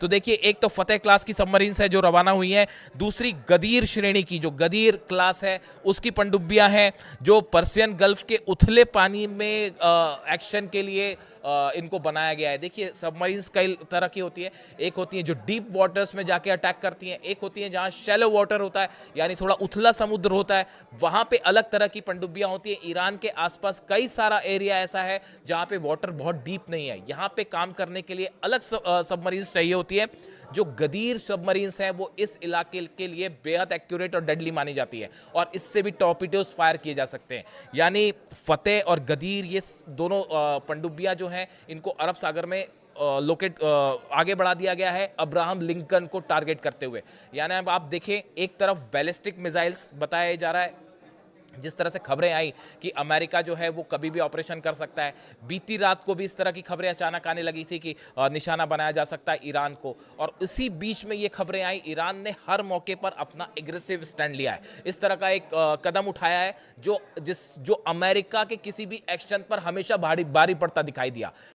तो देखिए, एक तो फतेह क्लास की सबमरीन्स है जो रवाना हुई हैं, दूसरी गदीर श्रेणी की जो गदीर क्लास है उसकी पनडुब्बियां हैं जो पर्शियन गल्फ के उथले पानी में एक्शन के लिए इनको बनाया गया है। देखिए, सबमरीन्स कई तरह की होती है, एक होती है जो डीप वाटर्स में जाके अटैक करती हैं, एक होती है जहां शैलो वाटर होता है यानी थोड़ा उथला समुद्र होता है, वहां पे अलग तरह की पनडुब्बियां होती हैं। ईरान के आसपास कई सारा एरिया ऐसा है जहां पे वाटर बहुत डीप नहीं है, यहां पे काम करने के लिए अलग सबमरीन्स चाहिए होती है। जो गदीर सबमरीन्स हैं वो इस इलाके के लिए बेहद एक्यूरेट और डेडली मानी जाती है और इससे भी टॉर्पीडोज फायर किए जा सकते हैं। यानी फतेह और गदीर ये दोनों पनडुब्बियां जो हैं इनको अरब सागर में लोकेट आगे बढ़ा दिया गया है अब्राहम लिंकन को टारगेट करते हुए। यानी अब आप देखें, एक तरफ बैलिस्टिक मिसाइल्स बताया जा रहा है, जिस तरह से खबरें आई कि अमेरिका जो है वो कभी भी ऑपरेशन कर सकता है। बीती रात को भी इस तरह की खबरें अचानक आने लगी थी कि निशाना बनाया जा सकता है ईरान को, और इसी बीच में ये खबरें आई ईरान ने हर मौके पर अपना एग्रेसिव स्टैंड लिया है, इस तरह का एक कदम उठाया है जो अमेरिका के किसी भी एक्शन पर हमेशा भारी भारी पड़ता दिखाई दिया।